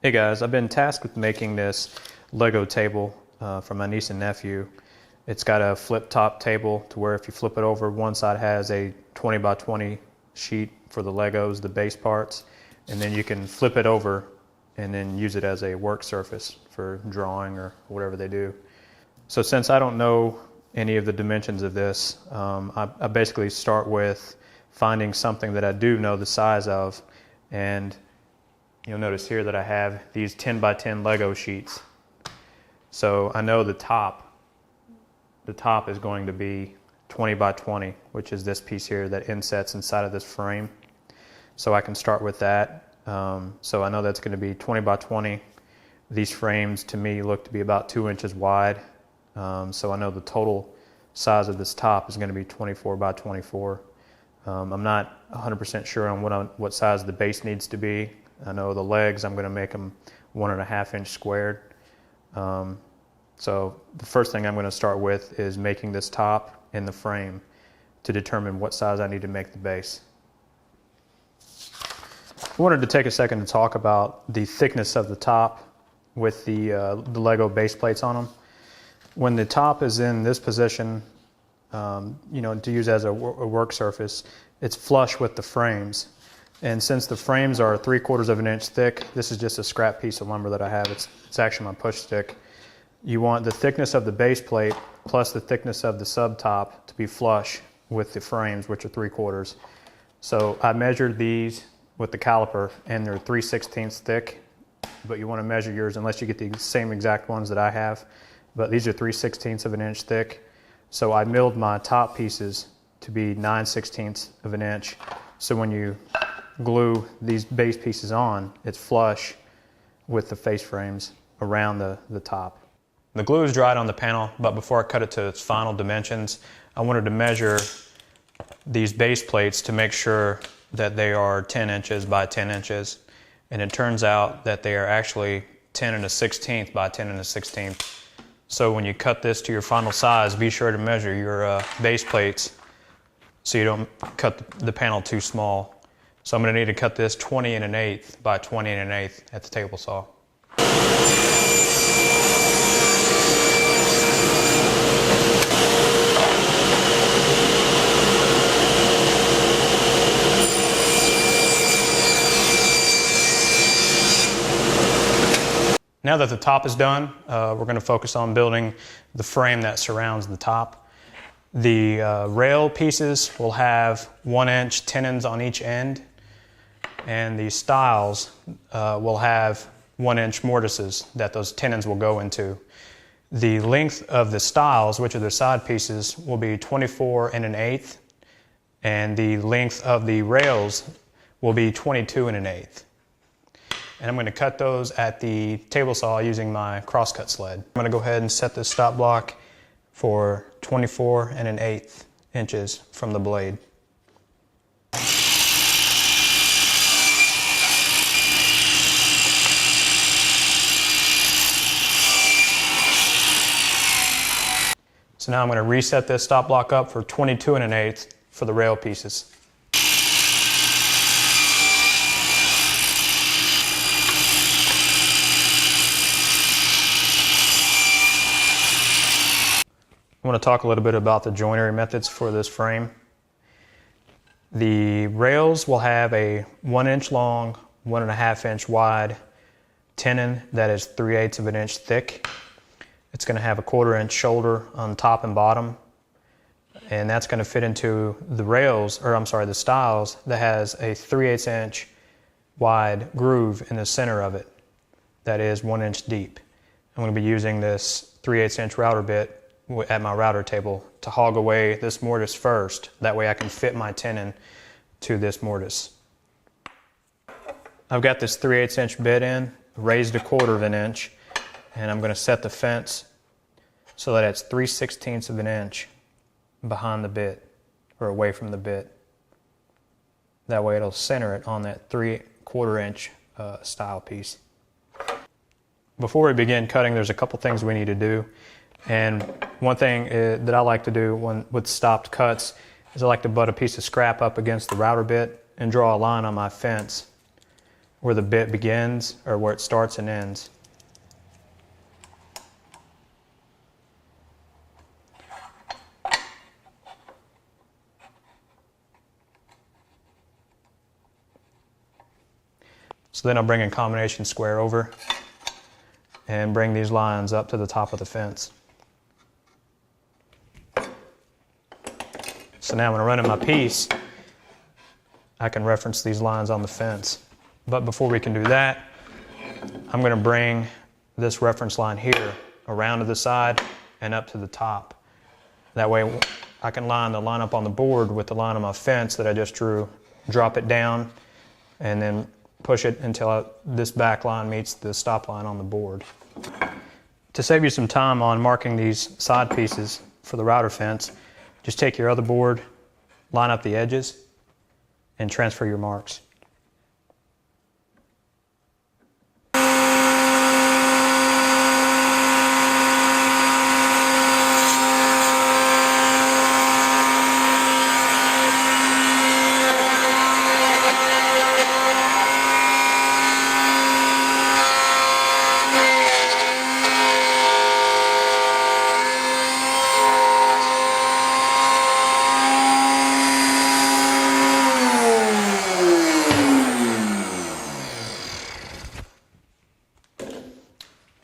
Hey guys, I've been tasked with making this Lego table for my niece and nephew. It's got a flip top table to where if you flip it over, one side has a 20 by 20 sheet for the Legos, the base parts, and then you can flip it over and then use it as a work surface for drawing or whatever they do. So since I don't know any of the dimensions of this, I basically start with finding something that I do know the size of, and you'll notice here that I have these 10 by 10 Lego sheets. So I know the top is going to be 20 by 20, which is this piece here that insets inside of this frame. So I can start with that. So I know that's going to be 20 by 20. These frames to me look to be about 2 inches wide. So I know the total size of this top is going to be 24 by 24. I'm not 100% sure on what size the base needs to be. I know the legs, I'm going to make them 1.5 inch squared. So the first thing I'm going to start with is making this top in the frame to determine what size I need to make the base. I wanted to take a second to talk about the thickness of the top with the Lego base plates on them. When the top is in this position, to use as a work surface, it's flush with the frames. And since the frames are 3/4 of an inch thick, this is just a scrap piece of lumber that I have. It's actually my push stick. You want the thickness of the base plate plus the thickness of the sub top to be flush with the frames, which are 3/4. So I measured these with the caliper, and they're 3/16 thick. But you want to measure yours unless you get the same exact ones that I have. But these are 3/16 of an inch thick. So I milled my top pieces to be 9/16 of an inch. So when you glue these base pieces on, it's flush with the face frames around the top. The glue is dried on the panel, but before I cut it to its final dimensions, I wanted to measure these base plates to make sure that they are 10 inches by 10 inches. And it turns out that they are actually 10 1/16 by 10 1/16. So when you cut this to your final size, be sure to measure your base plates so you don't cut the panel too small. So I'm going to need to cut this 20 1/8 by 20 1/8 at the table saw. Now that the top is done, we're going to focus on building the frame that surrounds the top. The rail pieces will have 1 inch tenons on each end, and the stiles will have 1 inch mortises that those tenons will go into. The length of the stiles, which are the side pieces, will be 24 1/8, and the length of the rails will be 22 1/8. And I'm going to cut those at the table saw using my crosscut sled. I'm going to go ahead and set this stop block for 24 1/8 inches from the blade. So now I'm going to reset this stop block up for 22 1/8 for the rail pieces. I want to talk a little bit about the joinery methods for this frame. The rails will have a 1 inch long, 1.5 inch wide tenon that is 3/8 of an inch thick. It's going to have a 1/4 inch shoulder on top and bottom, and that's going to fit into the the stiles that has a 3/8 inch wide groove in the center of it that is 1 inch deep. I'm going to be using this 3/8 inch router bit at my router table to hog away this mortise first. That way I can fit my tenon to this mortise. I've got this 3/8 inch bit in, raised a 1/4 of an inch, and I'm going to set the fence so that it's 3/16 of an inch behind the bit, or away from the bit. That way it'll center it on that 3/4 inch stile piece. Before we begin cutting, there's a couple things we need to do. And one thing that I like to do with stopped cuts is I like to butt a piece of scrap up against the router bit and draw a line on my fence where the bit begins or where it starts and ends. So then I'll bring a combination square over and bring these lines up to the top of the fence. So now when I run in my piece, I can reference these lines on the fence. But before we can do that, I'm going to bring this reference line here around to the side and up to the top. That way I can line the line up on the board with the line on my fence that I just drew, drop it down, and then push it until this back line meets the stop line on the board. To save you some time on marking these side pieces for the router fence, just take your other board, line up the edges, and transfer your marks.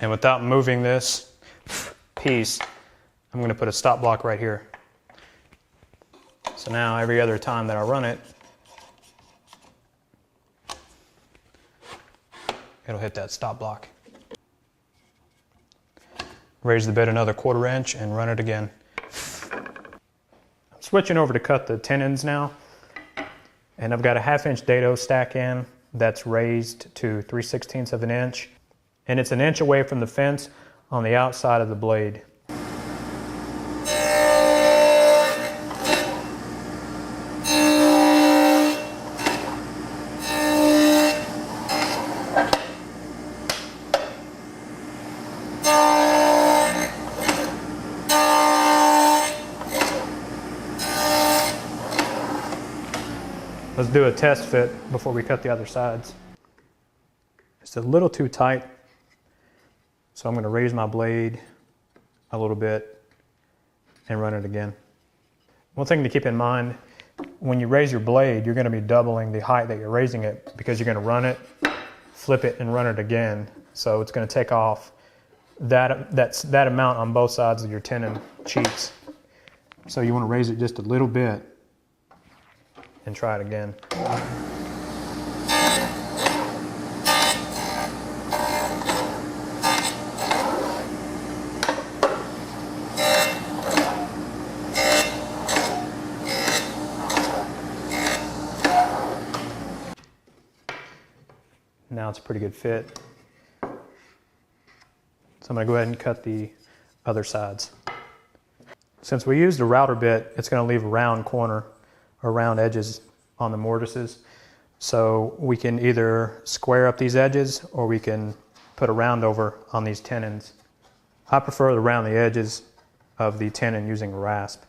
And without moving this piece, I'm going to put a stop block right here. So now every other time that I run it, it'll hit that stop block. Raise the bit another 1/4 inch and run it again. I'm switching over to cut the tenons now. And I've got a 1/2 inch dado stack in that's raised to 3/16 of an inch. And it's an inch away from the fence on the outside of the blade. Let's do a test fit before we cut the other sides. It's a little too tight, so I'm going to raise my blade a little bit and run it again. One thing to keep in mind, when you raise your blade, you're going to be doubling the height that you're raising it because you're going to run it, flip it, and run it again. So it's going to take off that amount on both sides of your tenon cheeks. So you want to raise it just a little bit and try it again. Now it's a pretty good fit. So I'm going to go ahead and cut the other sides. Since we used a router bit, it's going to leave a round corner or round edges on the mortises. So we can either square up these edges or we can put a round over on these tenons. I prefer to round the edges of the tenon using a rasp.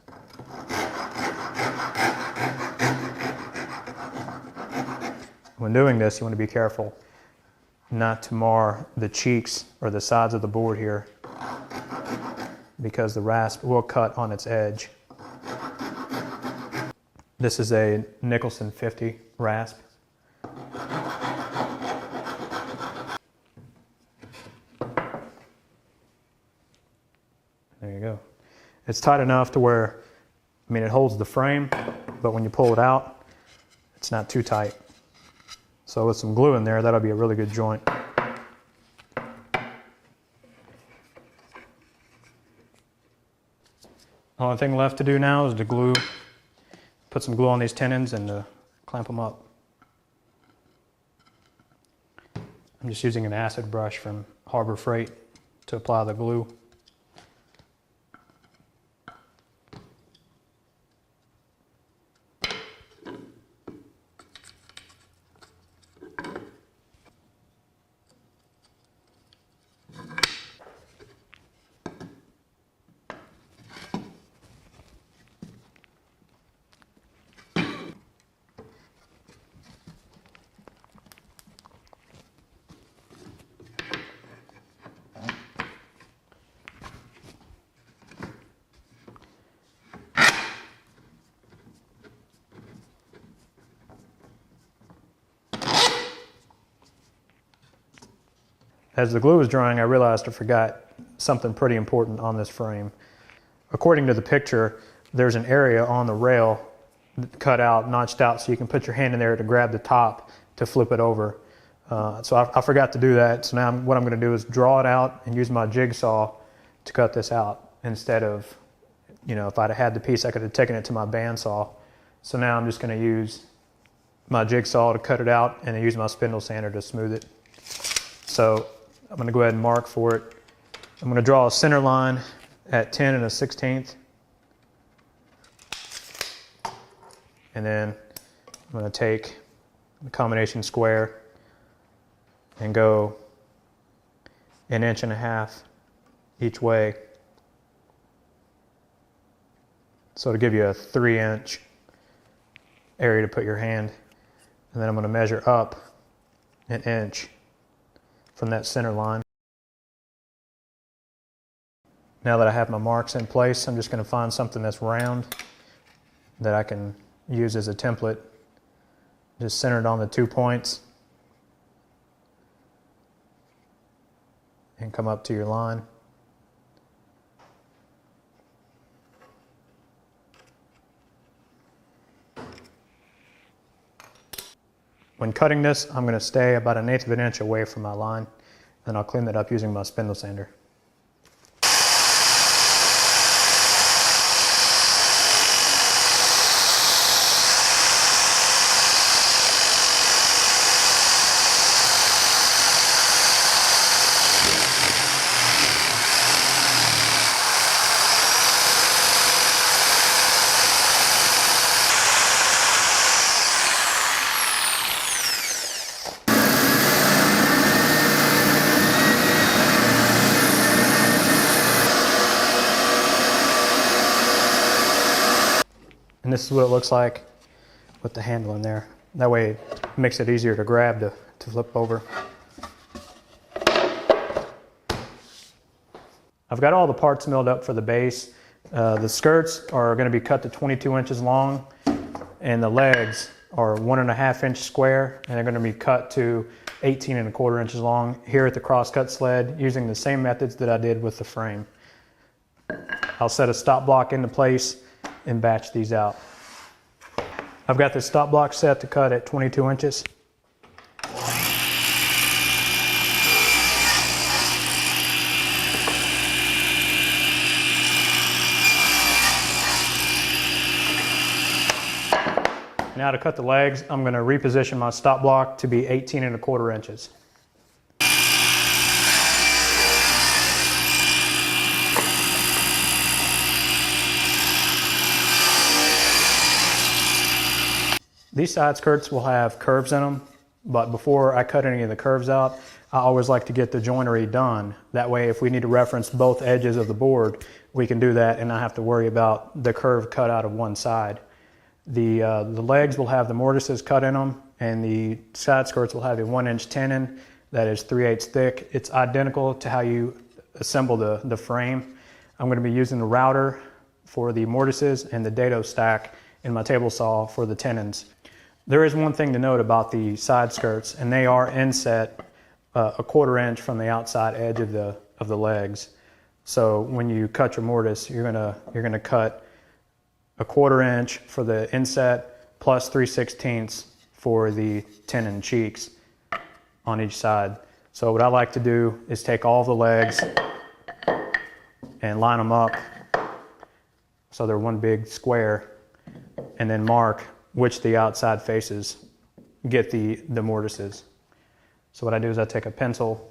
When doing this, you want to be careful not to mar the cheeks or the sides of the board here because the rasp will cut on its edge. This is a Nicholson 50 rasp. There you go. It's tight enough to where, I mean, it holds the frame, but when you pull it out, it's not too tight. So with some glue in there, that'll be a really good joint. Only thing left to do now is to glue, put some glue on these tenons and clamp them up. I'm just using an acid brush from Harbor Freight to apply the glue. As the glue was drying, I realized I forgot something pretty important on this frame. According to the picture, there's an area on the rail cut out, notched out, so you can put your hand in there to grab the top to flip it over. So I forgot to do that. So now what I'm going to do is draw it out and use my jigsaw to cut this out instead of, you know, if I'd had the piece, I could have taken it to my bandsaw. So now I'm just going to use my jigsaw to cut it out and then use my spindle sander to smooth it. So I'm going to go ahead and mark for it. I'm going to draw a center line at 10 1/16. And then I'm going to take the combination square and go 1.5 inches each way. So to give you a 3-inch area to put your hand. And then I'm going to measure up 1 inch from that center line. Now that I have my marks in place, I'm just going to find something that's round that I can use as a template. Just center it on the 2 points and come up to your line. When cutting this, I'm going to stay about 1/8 inch away from my line, and I'll clean that up using my spindle sander. And this is what it looks like with the handle in there. That way it makes it easier to grab to flip over. I've got all the parts milled up for the base. The skirts are going to be cut to 22 inches long, and the legs are 1.5 inch square, and they're going to be cut to 18.25 inches long here at the crosscut sled using the same methods that I did with the frame. I'll set a stop block into place and batch these out. I've got this stop block set to cut at 22 inches. Now to cut the legs, I'm going to reposition my stop block to be 18.25 inches. These side skirts will have curves in them, but before I cut any of the curves out, I always like to get the joinery done. That way, if we need to reference both edges of the board, we can do that and not have to worry about the curve cut out of one side. The legs will have the mortises cut in them, and the side skirts will have a 1-inch tenon that is 3/8 thick. It's identical to how you assemble the frame. I'm going to be using the router for the mortises and the dado stack in my table saw for the tenons. There is one thing to note about the side skirts, and they are inset 1/4 inch from the outside edge of the legs. So when you cut your mortise, you're gonna cut 1/4 inch for the inset plus 3/16 for the tenon cheeks on each side. So what I like to do is take all the legs and line them up so they're one big square, and then mark which the outside faces get the mortises. So what I do is I take a pencil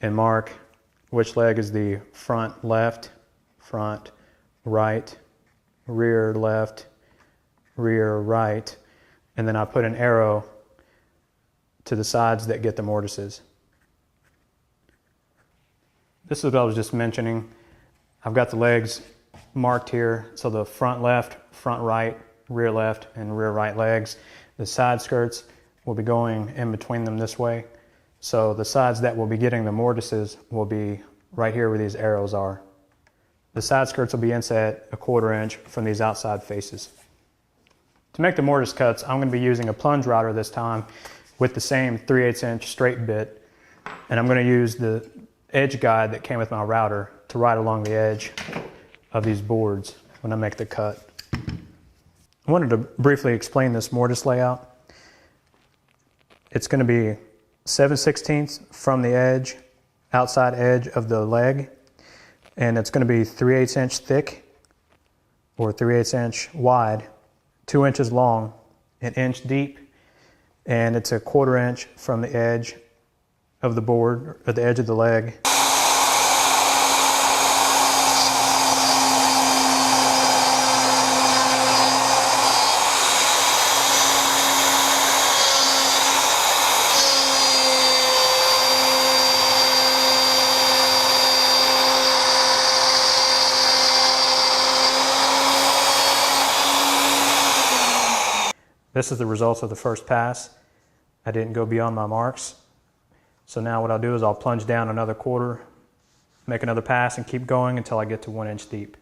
and mark which leg is the front left, front right, rear left, rear right, and then I put an arrow to the sides that get the mortises. This is what I was just mentioning. I've got the legs marked here, so the front left, front right, rear left, and rear right legs. The side skirts will be going in between them this way. So the sides that will be getting the mortises will be right here where these arrows are. The side skirts will be inset 1/4 inch from these outside faces. To make the mortise cuts, I'm going to be using a plunge router this time with the same 3/8 inch straight bit. And I'm going to use the edge guide that came with my router to ride along the edge of these boards when I make the cut. I wanted to briefly explain this mortise layout. It's going to be 7/16 from the edge, outside edge of the leg, and it's going to be 3/8 inch thick or 3/8 inch wide, 2 inches long, 1 inch deep, and it's a 1/4 inch from the edge of the board, or the edge of the leg. This is the results of the first pass. I didn't go beyond my marks. So now what I'll do is I'll plunge down another 1/4, make another pass, and keep going until I get to 1 inch deep.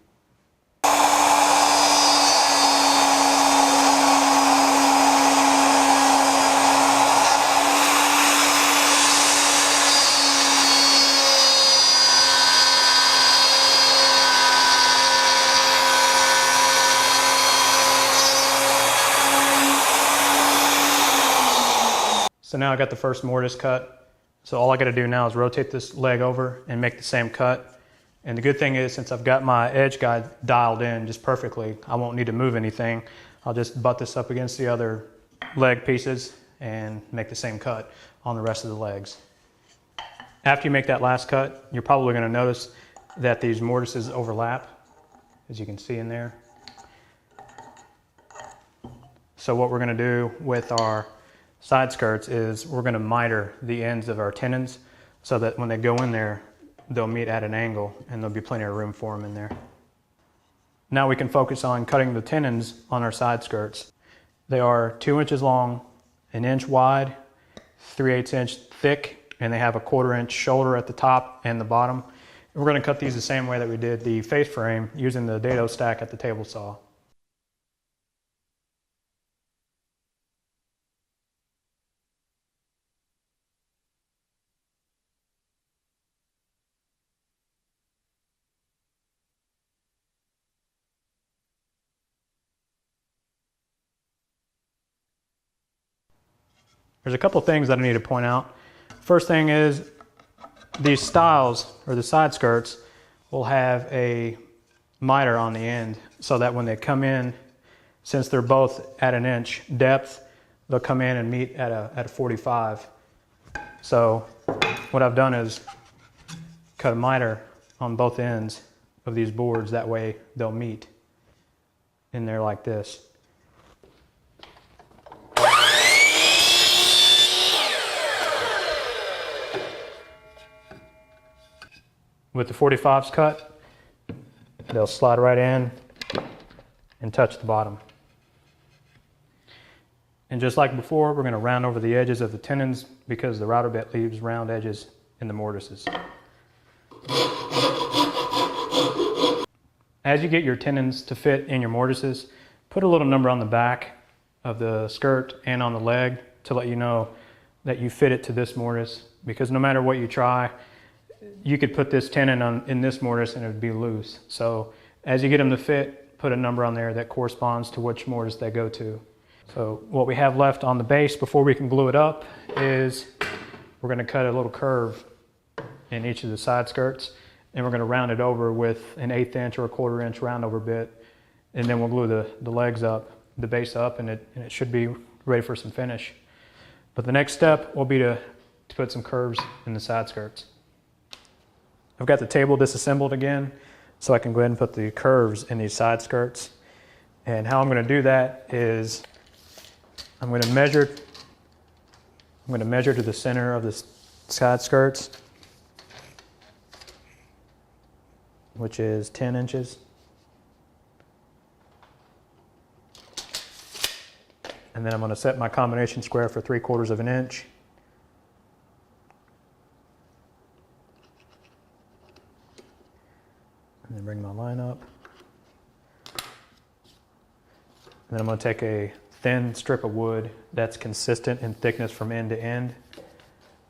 So now I got the first mortise cut. So all I got to do now is rotate this leg over and make the same cut. And the good thing is, since I've got my edge guide dialed in just perfectly, I won't need to move anything. I'll just butt this up against the other leg pieces and make the same cut on the rest of the legs. After you make that last cut, you're probably going to notice that these mortises overlap, as you can see in there. So what we're going to do with our side skirts is we're going to miter the ends of our tenons so that when they go in there, they'll meet at an angle and there'll be plenty of room for them in there. Now we can focus on cutting the tenons on our side skirts. They are 2 inches long, 1 inch wide, 3/8 inch thick, and they have a 1/4 inch shoulder at the top and the bottom. And we're going to cut these the same way that we did the face frame using the dado stack at the table saw. There's a couple things that I need to point out. First thing is these styles, or the side skirts, will have a miter on the end so that when they come in, since they're both at 1 inch depth, they'll come in and meet at a 45. So what I've done is cut a miter on both ends of these boards. That way they'll meet in there like this. With the 45s cut, they'll slide right in and touch the bottom. And just like before, we're going to round over the edges of the tenons because the router bit leaves round edges in the mortises. As you get your tenons to fit in your mortises, put a little number on the back of the skirt and on the leg to let you know that you fit it to this mortise, because no matter what you try, you could put this tenon in this mortise and it would be loose. So as you get them to fit, put a number on there that corresponds to which mortise they go to. So what we have left on the base before we can glue it up is we're going to cut a little curve in each of the side skirts, and we're going to round it over with an 1/8 inch or a 1/4 inch round over bit, and then we'll glue the legs up, the base up, and it should be ready for some finish. But the next step will be to put some curves in the side skirts. I've got the table disassembled again, so I can go ahead and put the curves in these side skirts. And how I'm going to do that is I'm going to measure to the center of the side skirts, which is 10 inches. And then I'm going to set my combination square for 3/4 of an inch. And then bring my line up. And then I'm going to take a thin strip of wood that's consistent in thickness from end to end.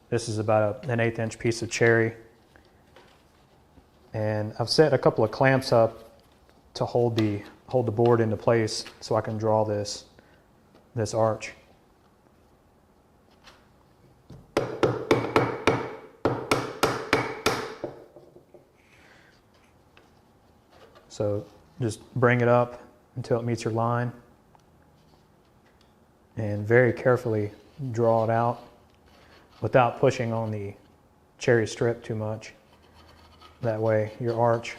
This is about an 1/8 inch piece of cherry. And I've set a couple of clamps up to hold the board into place so I can draw this arch. So just bring it up until it meets your line and very carefully draw it out without pushing on the cherry strip too much. That way your arch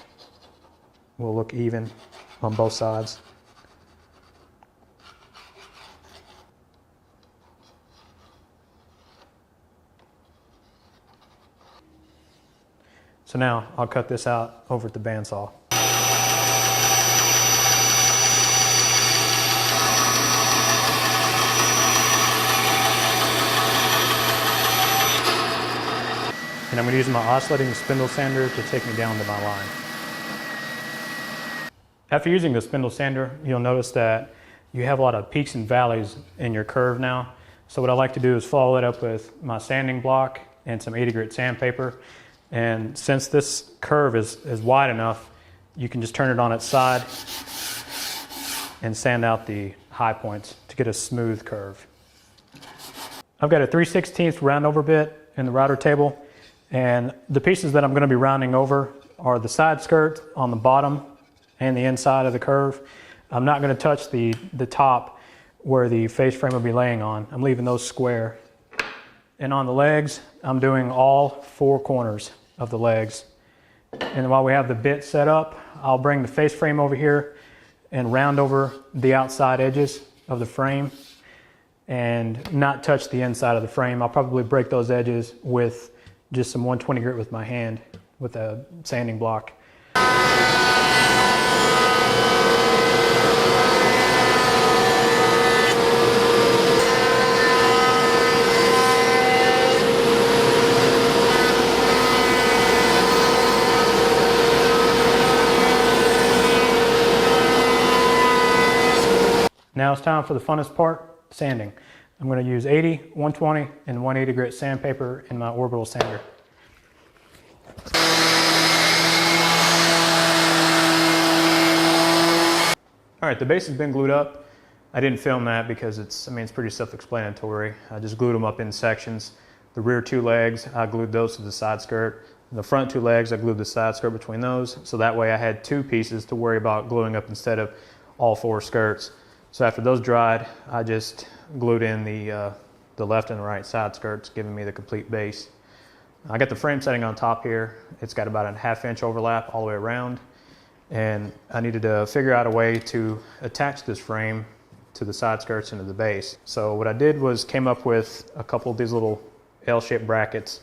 will look even on both sides. So now I'll cut this out over at the bandsaw. And I'm going to use my oscillating spindle sander to take me down to my line. After using the spindle sander, you'll notice that you have a lot of peaks and valleys in your curve now. So what I like to do is follow it up with my sanding block and some 80 grit sandpaper. And since this curve is wide enough, you can just turn it on its side and sand out the high points to get a smooth curve. I've got a 3/16 round over bit in the router table. And the pieces that I'm going to be rounding over are the side skirt on the bottom and the inside of the curve. I'm not going to touch the top where the face frame will be laying on. I'm leaving those square. And on the legs, I'm doing all 4 corners of the legs. And while we have the bit set up, I'll bring the face frame over here and round over the outside edges of the frame and not touch the inside of the frame. I'll probably break those edges with just some 120 grit with my hand with a sanding block. Now it's time for the funnest part, sanding. I'm going to use 80, 120, and 180 grit sandpaper in my orbital sander. All right, the base has been glued up. I didn't film that because it's pretty self-explanatory. I just glued them up in sections. The rear 2 legs, I glued those to the side skirt. The front 2 legs, I glued the side skirt between those. So that way I had 2 pieces to worry about gluing up instead of all 4 skirts. So after those dried, I just glued in the left and right side skirts, giving me the complete base. I got the frame setting on top here. It's got about a 1/2 inch overlap all the way around. And I needed to figure out a way to attach this frame to the side skirts into the base. So what I did was came up with a couple of these little L-shaped brackets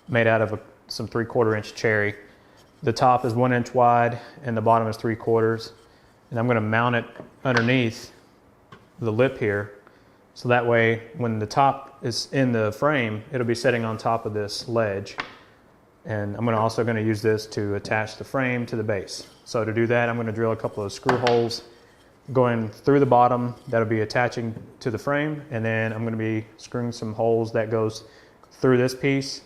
made out of some 3/4 inch cherry. The top is 1 inch wide and the bottom is 3/4. And I'm going to mount it underneath the lip here, so that way when the top is in the frame, it'll be sitting on top of this ledge. And I'm also going to use this to attach the frame to the base. So to do that, I'm going to drill a couple of screw holes going through the bottom that'll be attaching to the frame, and then I'm going to be screwing some holes that goes through this piece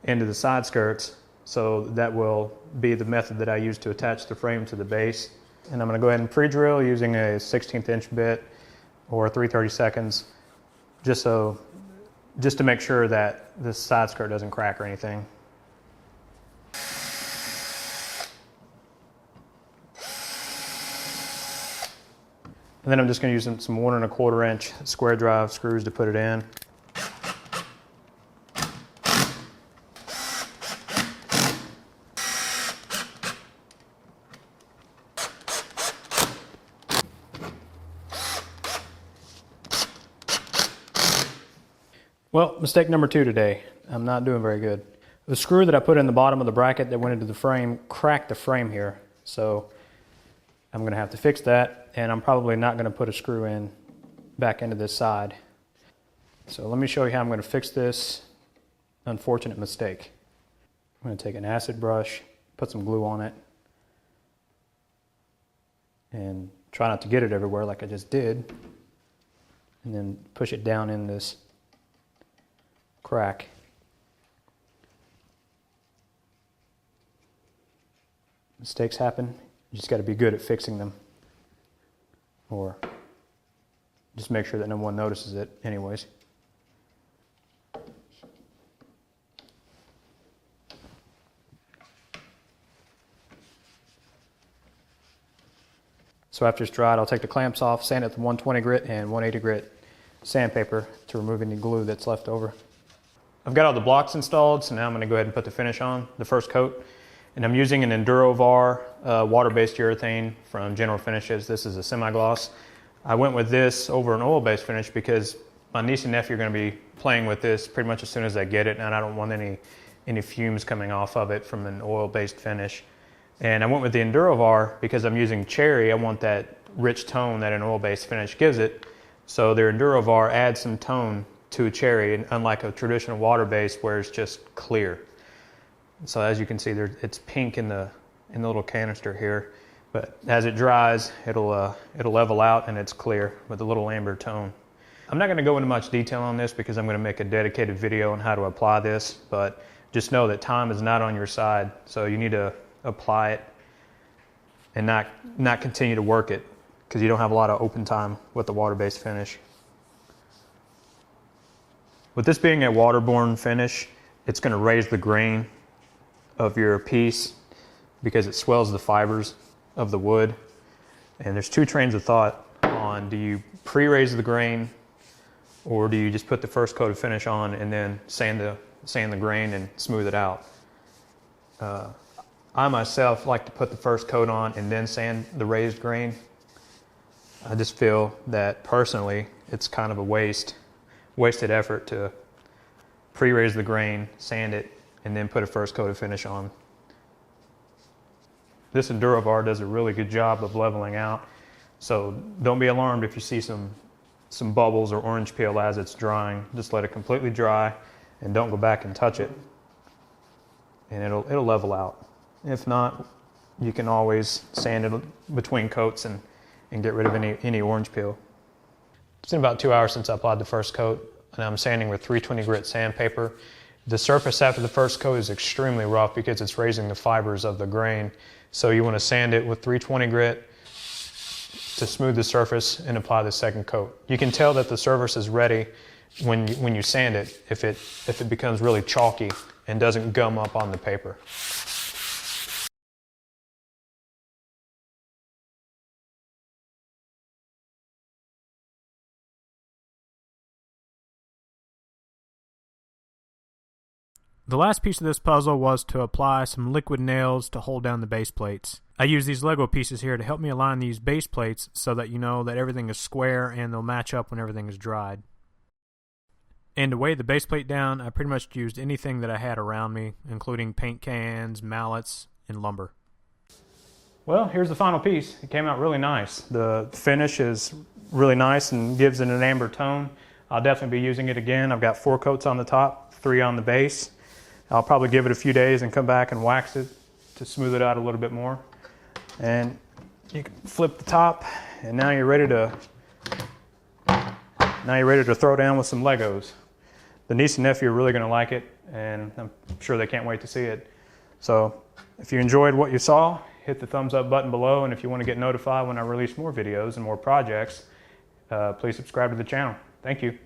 into the side skirts. So that will be the method that I use to attach the frame to the base. And I'm going to go ahead and pre-drill using a 1/16 inch bit or 3/32, just to make sure that this side skirt doesn't crack or anything. And then I'm just going to use some 1 1/4 inch square drive screws to put it in. Well, mistake number 2 today. I'm not doing very good. The screw that I put in the bottom of the bracket that went into the frame cracked the frame here. So I'm going to have to fix that, and I'm probably not going to put a screw in back into this side. So let me show you how I'm going to fix this unfortunate mistake. I'm going to take an acid brush, put some glue on it, and try not to get it everywhere like I just did. And then push it down in this crack. Mistakes happen. You just got to be good at fixing them. Or just make sure that no one notices it anyways. So after it's dried, I'll take the clamps off, sand it with 120 grit and 180 grit sandpaper to remove any glue that's left over. I've got all the blocks installed, so now I'm going to go ahead and put the finish on, the first coat. And I'm using an enduro-var water-based urethane from General Finishes. This is a semi-gloss. I went with this over an oil-based finish because my niece and nephew are going to be playing with this pretty much as soon as they get it, and I don't want any fumes coming off of it from an oil-based finish. And I went with the enduro-var because I'm using cherry. I want that rich tone that an oil-based finish gives it. So the enduro-var adds some tone to a cherry, unlike a traditional water-based where it's just clear. So as you can see, it's pink in the little canister here, but as it dries, it'll level out and it's clear with a little amber tone. I'm not going to go into much detail on this because I'm going to make a dedicated video on how to apply this, but just know that time is not on your side, so you need to apply it and not continue to work it because you don't have a lot of open time with the water-based finish. With this being a waterborne finish, it's going to raise the grain of your piece because it swells the fibers of the wood. And there's two trains of thought on, do you pre-raise the grain or do you just put the first coat of finish on and then sand the grain and smooth it out? I myself like to put the first coat on and then sand the raised grain. I just feel that personally it's kind of a wasted effort to pre-raise the grain, sand it, and then put a first coat of finish on. This enduro-var does a really good job of leveling out, so don't be alarmed if you see some bubbles or orange peel as it's drying. Just let it completely dry and don't go back and touch it, and it'll level out. If not, you can always sand it between coats and get rid of any orange peel. It's been about 2 hours since I applied the first coat, and I'm sanding with 320 grit sandpaper. The surface after the first coat is extremely rough because it's raising the fibers of the grain. So you want to sand it with 320 grit to smooth the surface and apply the second coat. You can tell that the surface is ready when you sand it if it becomes really chalky and doesn't gum up on the paper. The last piece of this puzzle was to apply some liquid nails to hold down the base plates. I use these Lego pieces here to help me align these base plates so that you know that everything is square and they'll match up when everything is dried. And to weigh the base plate down, I pretty much used anything that I had around me, including paint cans, mallets, and lumber. Well, here's the final piece. It came out really nice. The finish is really nice and gives it an amber tone. I'll definitely be using it again. I've got 4 coats on the top, 3 on the base. I'll probably give it a few days and come back and wax it to smooth it out a little bit more. And you can flip the top, and now you're ready to throw down with some Legos. The niece and nephew are really going to like it, and I'm sure they can't wait to see it. So if you enjoyed what you saw, hit the thumbs up button below, and if you want to get notified when I release more videos and more projects, please subscribe to the channel. Thank you.